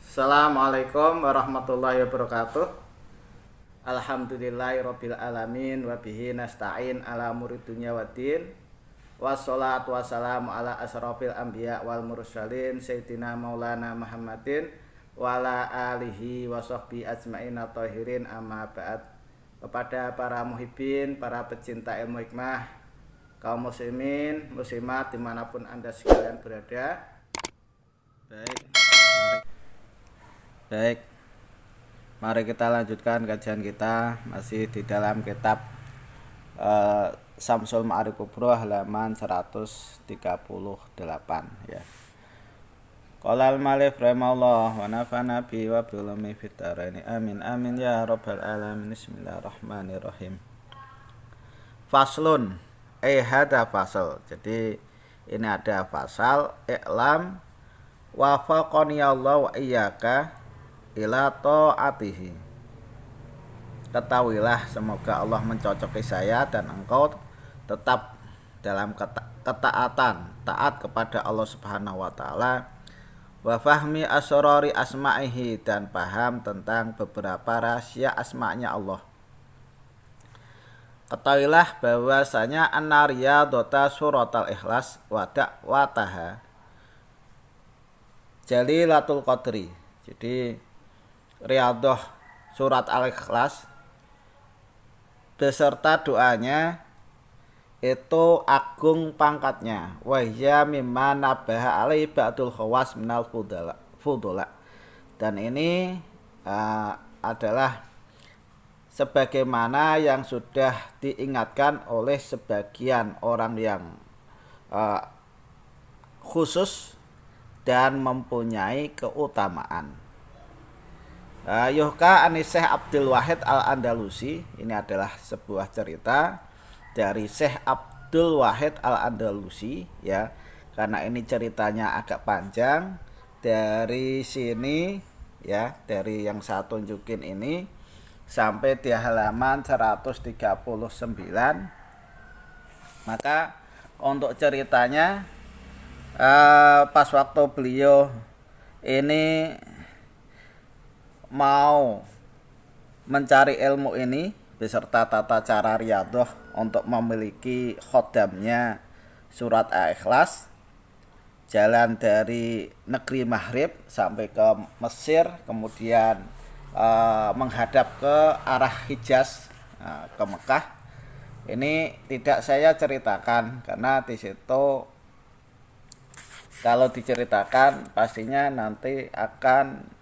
Assalamualaikum warahmatullahi wabarakatuh. Alhamdulillahirabbil alamin wa bihi nasta'in ala umuri dunya waddin. Wassalatu wassalamu ala asrofil anbiya wal mursalin sayyidina maulana Muhammadin wa ala alihi wa sahbihi ajmain tahirin, amma ba'd. Kepada para muhibbin, para pecinta ilmu hikmah, kaum muslimin, muslimat dimanapun Anda sekalian berada. Baik, mari kita lanjutkan kajian kita masih di dalam kitab Syamsul Ma'arif Kubro halaman 138 ya. Qala al-Malif rahimahullah wa nafa'ana bi wa bi ulumi fid dharain. Amin amin ya rabbal alamin. Bismillahirrahmanirrahim. Faslun, hada fasal. Jadi ini ada fasal i'lam wa faqani Allah wa iyyaka ila ta'atihi. Ketahuilah, semoga Allah mencocoki saya dan engkau tetap dalam ketaatan, taat kepada Allah Subhanahu wa taala. Wa fahmi asrari asma'ihi, dan paham tentang beberapa rahasia asma'nya Allah. Ketahuilah bahwasanya an-riyadata suratul ikhlas wa da'wataha jalilatul qadri. Jadi Riyadhah surat Al-Ikhlas beserta doanya itu agung pangkatnya. Wahya mimma nabaha alai ba'dul khawas minal fudula. Dan ini adalah sebagaimana yang sudah diingatkan oleh sebagian orang yang khusus dan mempunyai keutamaan. Yuhka ani Syekh Abdul Wahid Al-Andalusi. Ini adalah sebuah cerita dari Syekh Abdul Wahid Al-Andalusi ya. Karena ini ceritanya agak panjang, dari sini ya, dari yang saya tunjukin ini sampai di halaman 139. Maka untuk ceritanya pas waktu beliau ini mau mencari ilmu ini beserta tata cara riyadhah untuk memiliki khodamnya surat Al-Ikhlas, jalan dari negeri Maghrib sampai ke Mesir, kemudian menghadap ke arah Hijaz, ke Mekah. Ini tidak saya ceritakan karena di situ kalau diceritakan pastinya nanti akan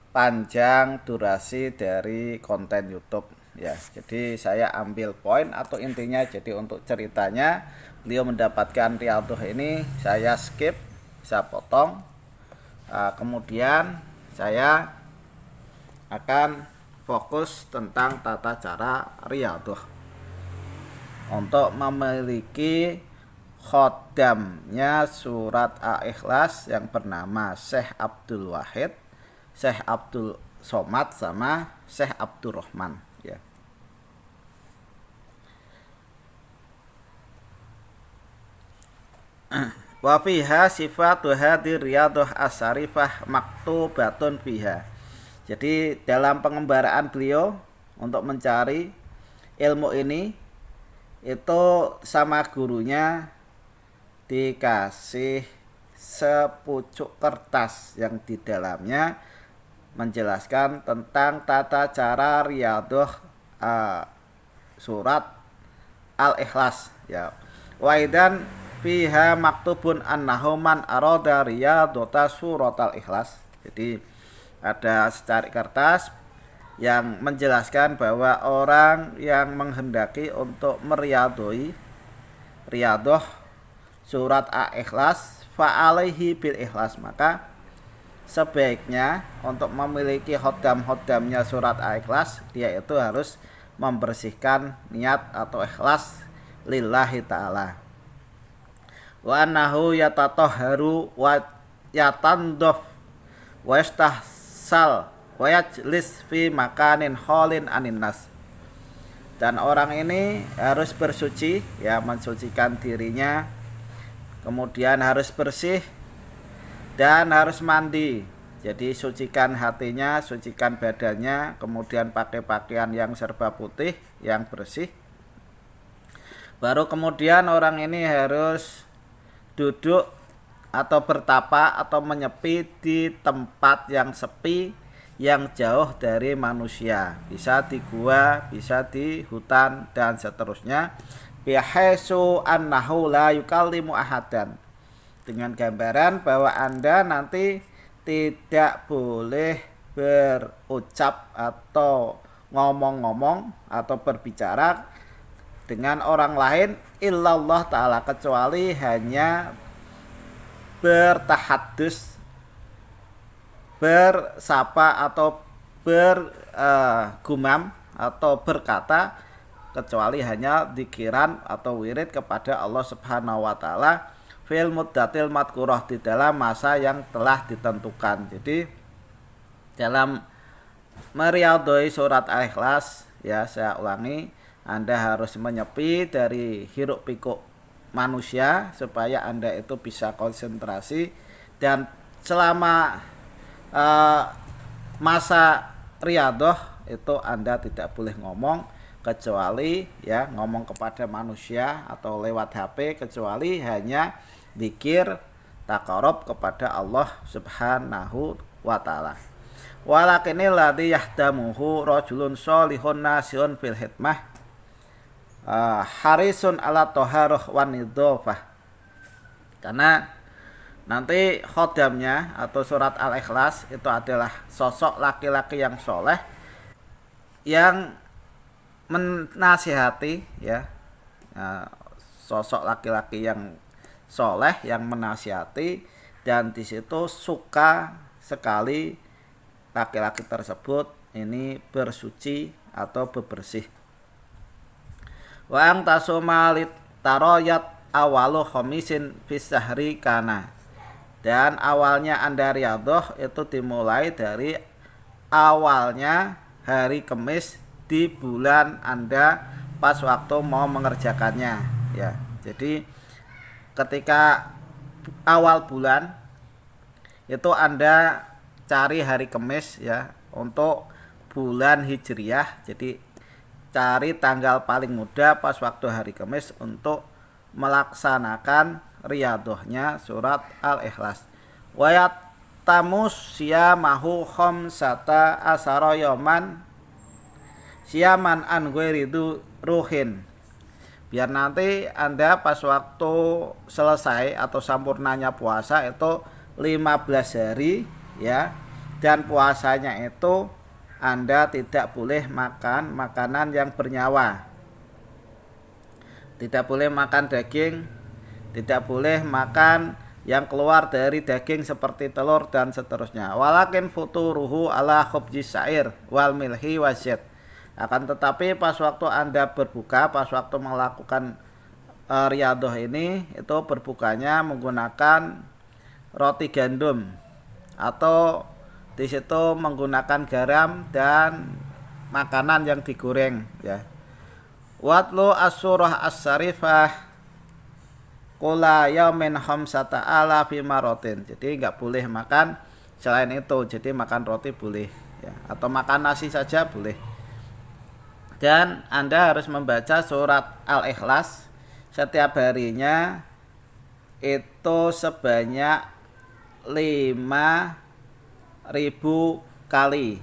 panjang durasi dari konten YouTube ya. Jadi saya ambil poin atau intinya. Jadi untuk ceritanya beliau mendapatkan riyadhah ini saya skip, saya potong. Kemudian saya akan fokus tentang tata cara riyadhah untuk memiliki khodamnya surat Al-Ikhlas yang bernama Syekh Abdul Wahid, Syekh Abdul Somad sama Syekh Abdul Rahman ya. Wa fiha sifatu hadir riyadhah as-sarifah maktubatun fiha. Jadi dalam pengembaraan beliau untuk mencari ilmu ini itu sama gurunya dikasih sepucuk kertas yang di dalamnya menjelaskan tentang tata cara riyadhah surat Al-Ikhlas ya. Waidan fiha maktubun annahu man arada riyadhata surat Al-Ikhlas. Jadi ada secari kertas yang menjelaskan bahwa orang yang menghendaki untuk meriyadhoi riyadhah surat Al-Ikhlas fa'alaihi bil ikhlas, maka sebaiknya untuk memiliki khodam-khodamnya surat Al-Ikhlas dia itu harus membersihkan niat atau ikhlas lillahi ta'ala. Wa annahu yatatahharu wa yatandaf wa yastahsal wa yajlis fi makanin khalin anin nas. Dan orang ini harus bersuci ya, mensucikan dirinya, kemudian harus bersih dan harus mandi Jadi sucikan hatinya, sucikan badannya, kemudian pakai pakaian yang serba putih, yang bersih. Baru kemudian orang ini harus duduk atau bertapa atau menyepi di tempat yang sepi, yang jauh dari manusia. Bisa di gua, bisa di hutan, dan seterusnya. Bihaisu annahu la yukallimu ahadan. Dengan gambaran bahwa Anda nanti tidak boleh berucap atau ngomong-ngomong atau berbicara dengan orang lain illallah ta'ala, kecuali hanya bertahadus, bersapa atau bergumam atau berkata, kecuali hanya dzikiran atau wirid kepada Allah Subhanahu wa taala fil muddatil madkurah, di dalam masa yang telah ditentukan. Jadi dalam meriadoi surat Al-Ikhlas, ya saya ulangi, Anda harus menyepi dari hiruk pikuk manusia supaya Anda itu bisa konsentrasi, dan selama masa riadoh itu Anda tidak boleh ngomong, kecuali ya ngomong kepada manusia atau lewat HP, kecuali hanya zikir taqarrub kepada Allah Subhanahu wa taala. Walakinil ladzi yahdamuhu rajulun sholihun nasihun fil hikmah harisun ala taharah wan nidhafah. Karena nanti khodamnya atau surat Al-Ikhlas itu adalah sosok laki-laki yang soleh, yang menasihati, ya, sosok laki-laki yang soleh yang menasihati, dan di situ suka sekali laki-laki tersebut ini bersuci atau bebersih. Wa ang tasumalit taroyat awalu khomisin fisahri kana, dan awalnya Anda riyadhah itu dimulai dari awalnya hari Kamis di bulan Anda pas waktu mau mengerjakannya, ya. Jadi ketika awal bulan itu Anda cari hari Kamis, ya, untuk bulan Hijriyah. Jadi cari tanggal paling muda pas waktu hari Kamis untuk melaksanakan riyadhahnya surat Al-Ikhlas. Wayat tamus siyamahu khamsata asara yoman siyaman an ghairidu ruhin. Biar nanti Anda pas waktu selesai atau sampurnanya puasa itu 15 hari, ya. Dan puasanya itu Anda tidak boleh makan makanan yang bernyawa. Tidak boleh makan daging, tidak boleh makan yang keluar dari daging seperti telur dan seterusnya. Walakin futuruhu ala khubjis sa'ir wal milhi wasyad. Akan tetapi pas waktu Anda berbuka, pas waktu melakukan riyadhah ini, itu berbukanya menggunakan roti gandum atau di situ menggunakan garam dan makanan yang digoreng, ya. Watlu as-surah as-sarifah kula yaumin khamsata alafi marotin. Jadi nggak boleh makan selain itu. Jadi makan roti boleh, ya, atau makan nasi saja boleh. Dan Anda harus membaca surat Al-Ikhlas setiap harinya itu sebanyak 5.000 kali.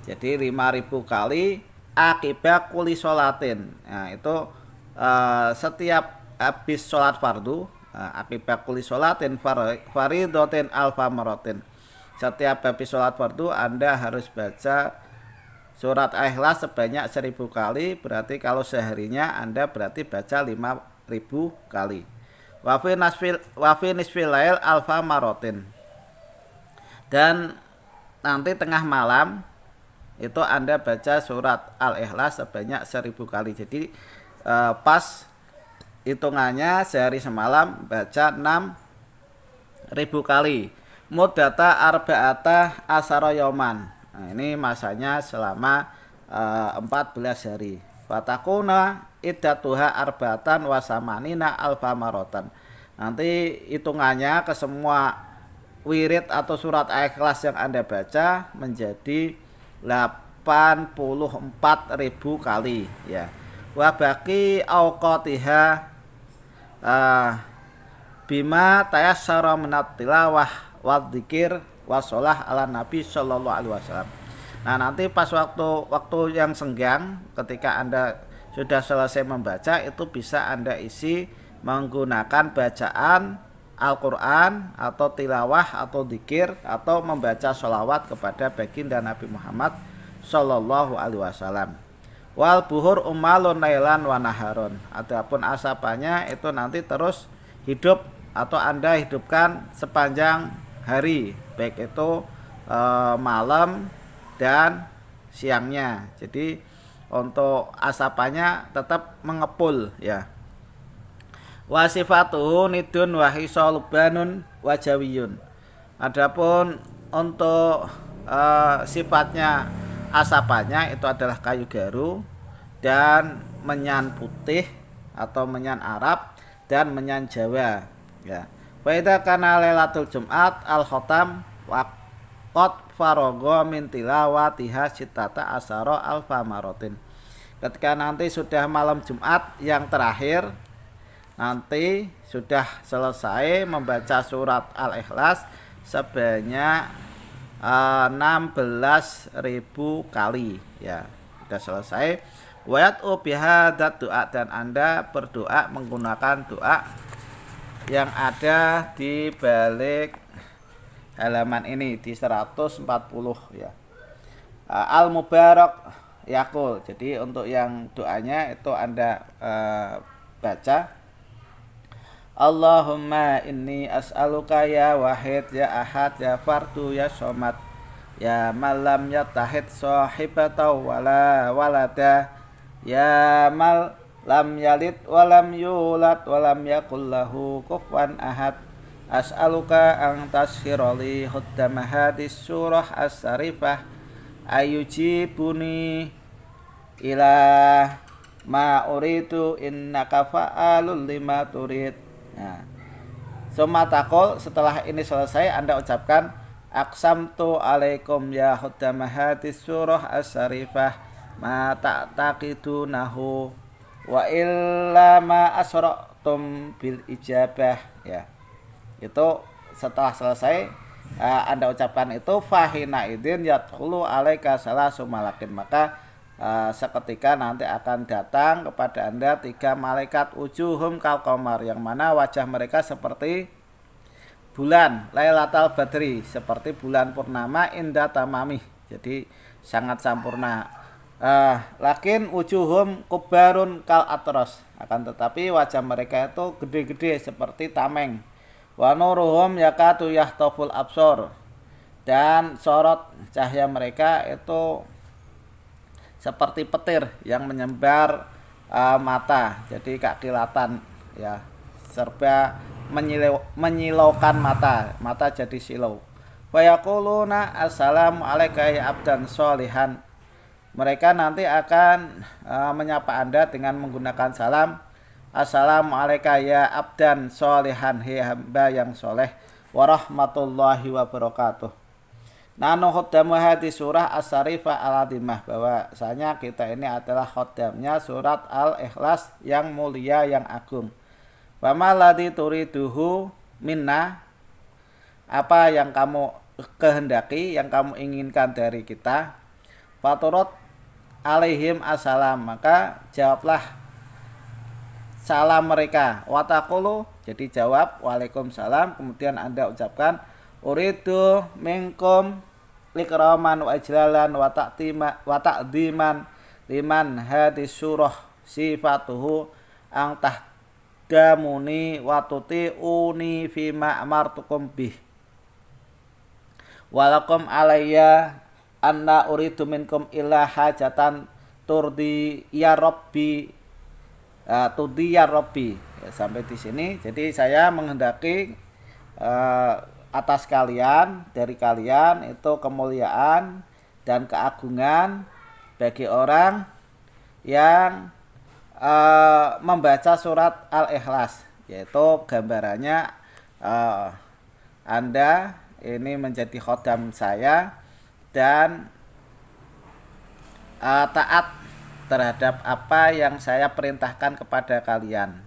Jadi 5.000 kali akibat kuli sholatin. Nah, itu setiap habis sholat fardu, akibat kuli sholatin faridotin alfa marotin. Setiap habis sholat fardu Anda harus baca surat Al-Ikhlas sebanyak 1.000 kali. Berarti kalau seharinya Anda berarti baca 5.000 kali. Wafi nisfil lail alfa marotin. Dan nanti tengah malam itu Anda baca surat Al-Ikhlas sebanyak 1.000 kali. Jadi pas hitungannya sehari semalam baca 6.000 kali. Muddata arba'ata asara yoman. Nah, ini masanya selama 14 hari. Fatakuna iddatuha arba'atan wasamanina alfa marotan. Nanti hitungannya ke semua wirid atau surat Al-Ikhlas yang Anda baca menjadi 84.000 kali ya. Wa baqi auqatiha bima tayassara minat tilawah wa dzikir wa shalah ala Nabi sallallahu alaihi wasallam. Nah, nanti pas waktu yang senggang ketika Anda sudah selesai membaca itu bisa Anda isi menggunakan bacaan Al-Quran atau tilawah atau dzikir atau membaca sholawat kepada baginda Nabi Muhammad sallallahu alaihi wasallam. Wal buhur umalun nailan wa naharun. Adapun asapanya itu nanti terus hidup atau Anda hidupkan sepanjang hari, baik itu malam dan siangnya. Jadi untuk asapannya tetap mengepul ya. Wa sifatuhu nidun wa hisalubanun wa jawiyun. Adapun untuk sifatnya asapannya itu adalah kayu garu dan menyan putih atau menyan Arab dan menyan Jawa ya. Wa idza kana lailatul Jumat al-khatam wa qad faragha min tilawatiha sittata asara alfa maratin. Ketika nanti sudah malam Jumat yang terakhir, nanti sudah selesai membaca surat Al-Ikhlas sebanyak 16.000 kali ya. Sudah selesai. Wayat'u bihadat doa, dan Anda berdoa menggunakan doa yang ada di balik halaman ini di 140 ya. Al-Mubarak Yaqul. Jadi untuk yang doanya itu Anda baca Allahumma inni as'aluka ya wahid ya ahad ya fardu ya somad ya malam ya tahid sahibata wala walada ya mal lam yalid walam yulad walam yakul lahu kufuwan ahad as'aluka ang tashirali huddama hadis surah as-sarifah ayujibuni ila ma uridu innaka fa'alul lima turid. Nah, summa taqul, setelah ini selesai Anda ucapkan aqsamtu alaikum ya huddama hadis surah as-sarifah ma ta'taqidunahu wa illa ma asra'tum bil ijabah ya. Itu setelah selesai Anda ucapkan itu fahina idin yadkhulu alaika salasu malakin, maka seketika nanti akan datang kepada Anda 3 malaikat wujuhum kal qamar, yang mana wajah mereka seperti bulan Lailatul Badri, seperti bulan purnama inda tamamih, jadi sangat sempurna. Lakin wujuhum kubarun kal atros, akan tetapi wajah mereka itu gede-gede seperti tameng. Wa nuruhum yakatu yahtaful absor, dan sorot cahaya mereka itu seperti petir yang menyembar mata, jadi gak kilatan ya, serba menyilaukan mata jadi silau. Wa yaquluna assalamu alayka ya abdan sholihan, mereka nanti akan menyapa Anda dengan menggunakan salam, assalamu alayka ya abdan sholihan, hei hamba yang soleh, warahmatullahi wabarakatuh. Nano khoddamu hadis surah as-sarifah al-adimah, bahwasanya kita ini adalah khodamnya surat Al-Ikhlas yang mulia yang agung. Fama ladzi turiduhu minna, apa yang kamu kehendaki, yang kamu inginkan dari kita. Faturut alaihim assalam, maka jawablah salam mereka. Wataqulu, jadi jawab waalaikumsalam, kemudian Anda ucapkan uridu minkum likraman wa ijlalan wa ta'diman liman hadis surah sifatuhu ang tahdamuni wa tuti'uni fima amartukum bih walakum alayya anna uridu minkum illa hajatan turdi ya rabbi tudi ya rabbi. Ya, sampai di sini. Jadi saya menghendaki atas kalian, dari kalian itu kemuliaan dan keagungan bagi orang yang membaca surat Al-Ikhlas, yaitu gambarannya Anda ini menjadi khodam saya dan taat terhadap apa yang saya perintahkan kepada kalian.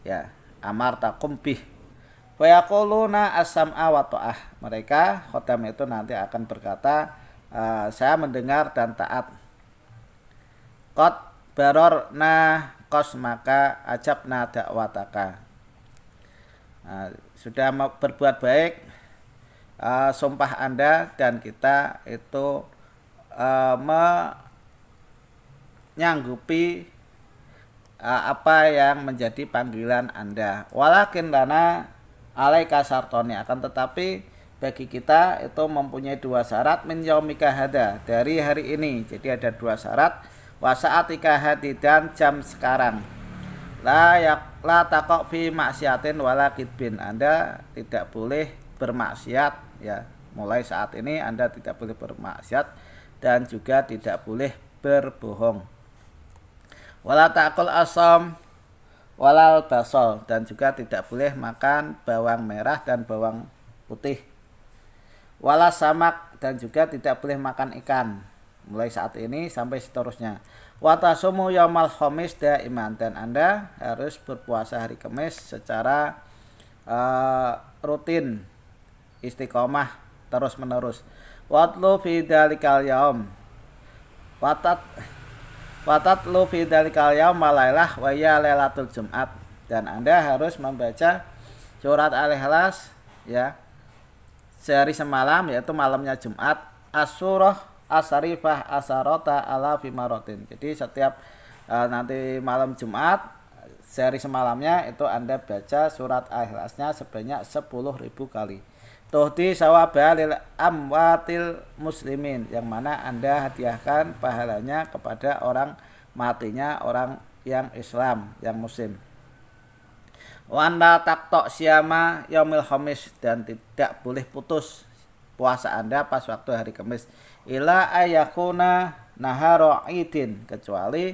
Ya, amar takum bih. Wa yaquluna as-sam'a wa ta'ah. Mereka khodam itu nanti akan berkata, saya mendengar dan taat. Qad barorna qasmaka ajabna da'wataka. Sudah berbuat baik, sumpah Anda dan kita itu menyanggupi apa yang menjadi panggilan Anda. Walakin lana alaika sartoni, akan tetapi bagi kita itu mempunyai dua syarat min yaumika hada, dari hari ini. Jadi ada dua syarat, wa sa'atika hadi, dan jam sekarang. La taqo fi maksiatin wala kidbin. Anda tidak boleh bermaksiat, ya. Mulai saat ini Anda tidak boleh bermaksiat dan juga tidak boleh berbohong. Wala ta'kul asam walal basol, dan juga tidak boleh makan bawang merah dan bawang putih. Wala samak, dan juga tidak boleh makan ikan mulai saat ini sampai seterusnya. Wa tasumu yaumal khamis daiman, dan Anda harus berpuasa hari Kamis secara rutin, istiqomah terus menerus. Watlu fi dalikal yaum Watatlu fi dalikal yaum malailah wa ya lailatul Jumat, dan Anda harus membaca surat Al-Ikhlas, ya, sehari semalam, yaitu malamnya Jumat, as-surah as-sarifah asarota ala fimarotin. Jadi setiap nanti malam Jumat sehari semalamnya itu Anda baca surat Al-Ikhlasnya sebanyak 10.000 kali. Tuhdi sawabalil amwatil muslimin, yang mana Anda hadiahkan pahalanya kepada orang matinya orang yang Islam, yang muslim. Wanda taktok siyama yaumil khamis, dan tidak boleh putus puasa Anda pas waktu hari Kamis. Ila ayakuna naharo idin, kecuali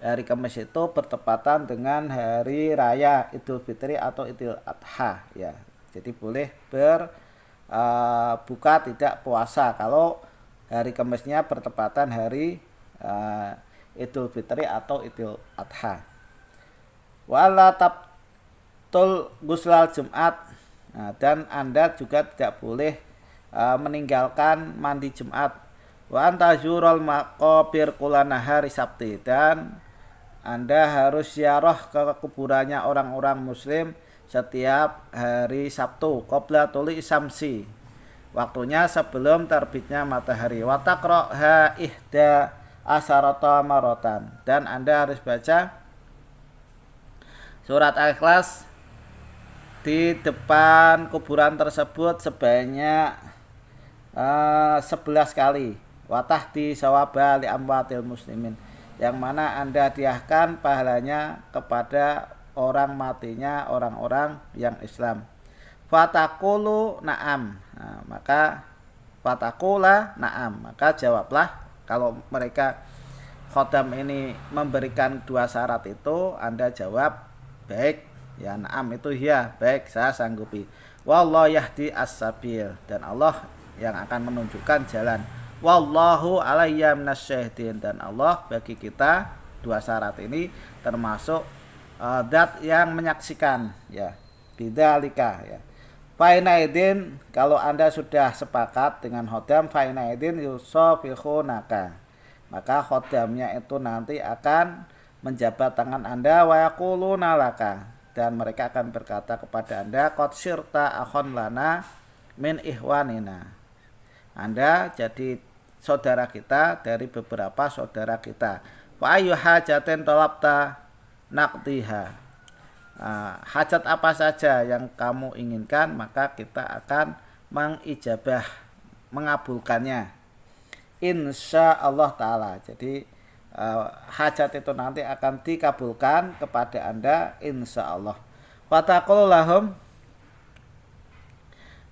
hari Kamis itu bertepatan dengan hari raya Idul Fitri atau Idul Adha, ya. Jadi boleh berbuka tidak puasa kalau hari Kamisnya bertepatan hari Idul Fitri atau Idul Adha. Wala tabtul guslal Jumat, dan Anda juga tidak boleh meninggalkan mandi Jumat. Wa antazurul maqabir kulana hari Sabti, dan Anda harus ziarah ke kuburannya orang-orang muslim setiap hari Sabtu, qabla tuli samsi, waktunya sebelum terbitnya matahari. Wa taqra'ha ihda asharata maratan, dan Anda harus baca surat Al-Ikhlas di depan kuburan tersebut sebanyak 11 kali. Wa tahdi sawaba li amwatil muslimin, yang mana Anda hadiahkan pahalanya kepada orang matinya orang-orang yang Islam. Fatakulu na'am, maka fatakula na'am, maka jawablah. Kalau mereka khodam ini memberikan dua syarat itu, Anda jawab baik, ya, na'am itu ya, baik, saya sanggupi. Wallahu yahdi as-sabil, dan Allah yang akan menunjukkan jalan. Wallahu alayya minasyahidin, dan Allah bagi kita dua syarat ini termasuk dat yang menyaksikan, ya, bidzalika, ya. Fainaidin, kalau Anda sudah sepakat dengan khodam, fainaidin yusofikhunaka, maka khodamnya itu nanti akan menjabat tangan Anda, wa yaquluna laka, dan mereka akan berkata kepada Anda, qad sirta akhon lana min ihwanina, Anda jadi saudara kita dari beberapa saudara kita. Wa ayu hajatin talabta naqdiha, hajat apa saja yang kamu inginkan maka kita akan mengijabah, mengabulkannya, insya Allah ta'ala. Jadi hajat itu nanti akan dikabulkan kepada Anda insya Allah. Fataqul lahum,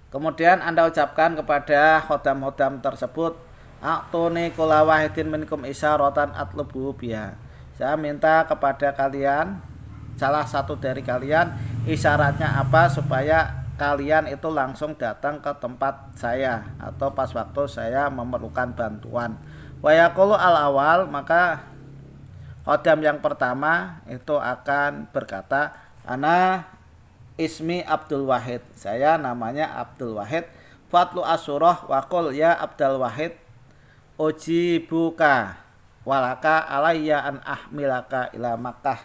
kemudian Anda ucapkan kepada khodam-khodam tersebut, a'tuni kula wahidin minkum isyaratan atlubu biha, saya minta kepada kalian, salah satu dari kalian, isyaratnya apa supaya kalian itu langsung datang ke tempat saya atau pas waktu saya memerlukan bantuan. Wa yaqulu al-awal, maka khodam yang pertama itu akan berkata, ana ismi Abdul Wahid, saya namanya Abdul Wahid. Fatlu asurah waqul ya Abdul Wahid ujibuka walaka alayya an ahmilaka ila Makkah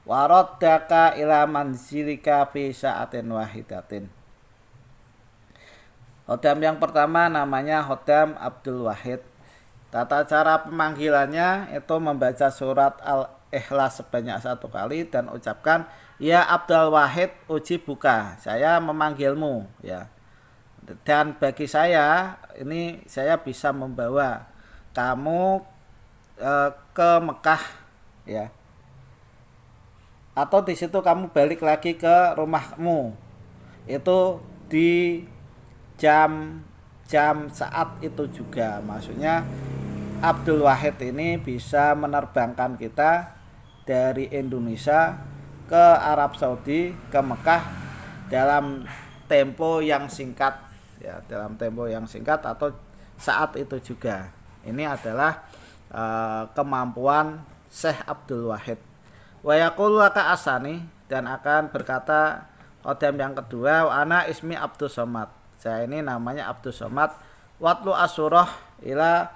waraddaka ila manzilika fi sa'atin wahidatin. Khodam yang pertama namanya khodam Abdul Wahid. Tata cara pemanggilannya itu membaca surat Al-Ikhlas sebanyak 1 kali dan ucapkan ya Abdul Wahid ujibuka, saya memanggilmu, ya. Dan bagi saya ini, saya bisa membawa kamu ke Mekah, ya. Atau di situ kamu balik lagi ke rumahmu. Itu di jam saat itu juga. Maksudnya Abdul Wahid ini bisa menerbangkan kita dari Indonesia ke Arab Saudi, ke Mekah dalam tempo yang singkat, ya, dalam tempo yang singkat atau saat itu juga. Ini adalah kemampuan Syekh Abdul Wahid. Wa yaqulu laka asani, dan akan berkata khodam yang kedua, wa ana ismi Abdul Somad, saya ini namanya Abdul Somad. Watlu asurah ila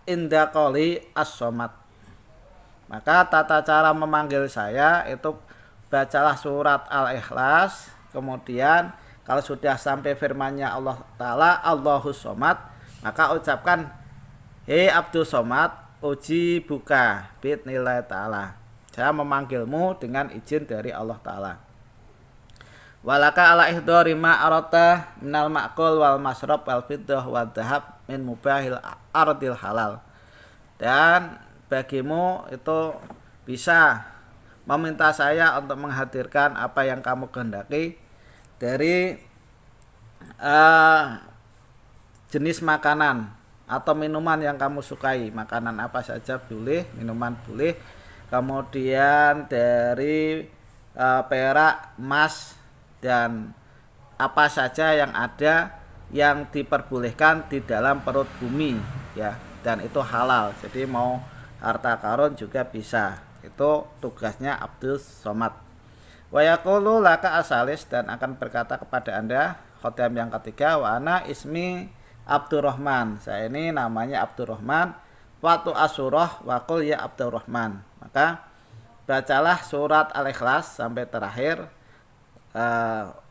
indaqoli as-somad, maka tata cara memanggil saya itu bacalah surat Al-Ikhlas, kemudian kalau sudah sampai firman-Nya Allah Ta'ala Allahus Somad, maka ucapkan hei Abdul Somad uji buka bi'idznillah ta'ala, saya memanggilmu dengan izin dari Allah Ta'ala. Walaka ala ihdari ma arata minal ma'kul wal masrab wal fiddah wal dhahab min mubahil ardil halal, dan bagimu itu bisa meminta saya untuk menghadirkan apa yang kamu kehendaki dari jenis makanan atau minuman yang kamu sukai. Makanan apa saja boleh, minuman boleh. Kemudian dari perak, emas, dan apa saja yang ada yang diperbolehkan di dalam perut bumi, ya, dan itu halal. Jadi mau harta karun juga bisa. Itu tugasnya Abdul Somad. Wa yaqulu laka asalis, dan akan berkata kepada Anda khodam yang ketiga, wa ana ismi Abdurrahman, saya ini namanya Abdurrahman. Watu asurah wa qul ya Abdurrahman, maka bacalah surat Al-Ikhlas sampai terakhir.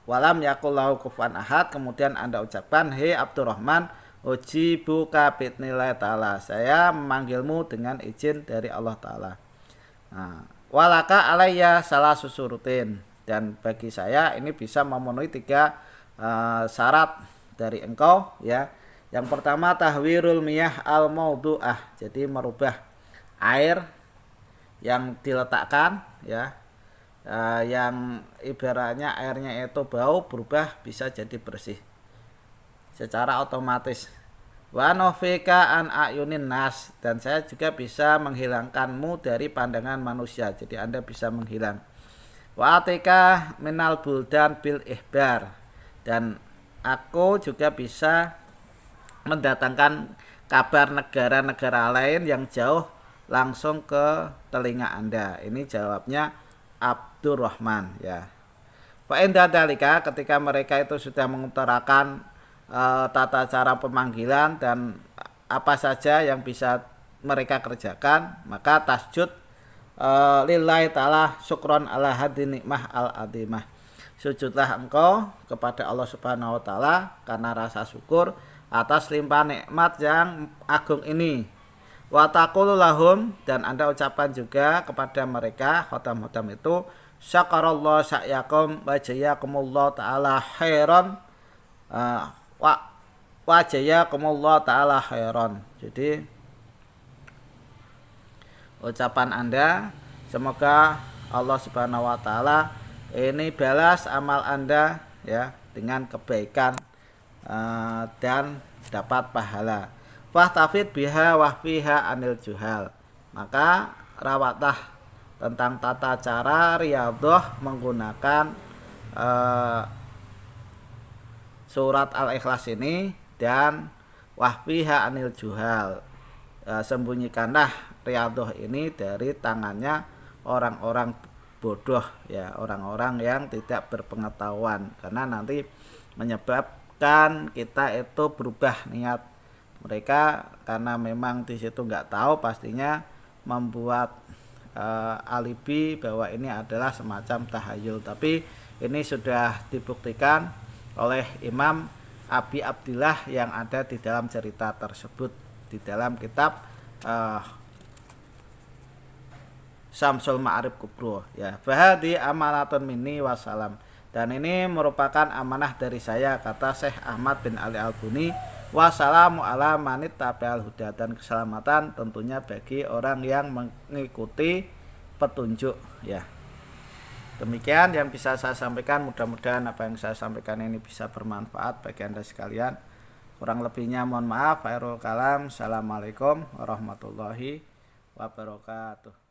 Walam yakullahu kufuwan ahad, kemudian Anda ucapkan hei Abdurrahman ujibuka bi'idznillah ta'ala, saya memanggilmu dengan izin dari Allah Ta'ala. Walaka alayya salah susurutin, dan bagi saya ini bisa memenuhi 3 syarat dari engkau, ya. Yang pertama tahwirul miyah al maudu'ah, jadi merubah air yang diletakkan, ya, yang ibaratnya airnya itu bau berubah bisa jadi bersih secara otomatis. Wa nofika an ayunin nas, dan saya juga bisa menghilangkanmu dari pandangan manusia, jadi Anda bisa menghilang. Wa atika minal buldan bil ihbar, dan aku juga bisa mendatangkan kabar negara-negara lain yang jauh langsung ke telinga Anda. Ini jawabnya Abdurrahman, ya. Fa inda dalika, ketika mereka itu sudah mengutarakan tata cara pemanggilan dan apa saja yang bisa mereka kerjakan, maka tasjud lillahi ta'ala syukron ala hadhi nikmah al-adimah, sujudlah engkau kepada Allah Subhanahu wa ta'ala karena rasa syukur atas limpah nikmat yang agung ini. Wa taqulu lahum, dan Anda ucapkan juga kepada mereka khodam-khodam itu, syakarallahu sa'yakum wa jayakumullah ta'ala khairan wa jayakumullah ta'ala khairan. Jadi ucapan Anda, semoga Allah Subhanahu wa ta'ala ini balas amal Anda, ya, dengan kebaikan dan dapat pahala. Fahtafid biha wahfiha anil juhal, maka rawatlah tentang tata cara riyadhah menggunakan surat Al-Ikhlas ini, dan wahfiha anil juhal, sembunyikanlah Riyadhah ini dari tangannya orang-orang bodoh, ya, orang-orang yang tidak berpengetahuan, karena nanti menyebabkan kita itu berubah niat mereka, karena memang di situ nggak tahu, pastinya membuat alibi bahwa ini adalah semacam tahayul. Tapi ini sudah dibuktikan oleh Imam Abi Abdillah yang ada di dalam cerita tersebut di dalam kitab Syamsul Ma'arif Kubro, ya. Bahadi amanatun minni wassalam, dan ini merupakan amanah dari saya, kata Syekh Ahmad bin Ali Al-Buni. Wassalamu ala manit tabi'al huda, dan keselamatan tentunya bagi orang yang mengikuti petunjuk, ya. Demikian yang bisa saya sampaikan, mudah-mudahan apa yang saya sampaikan ini bisa bermanfaat bagi Anda sekalian. Kurang lebihnya mohon maaf. Khairul kalam. Assalamualaikum warahmatullahi wabarakatuh.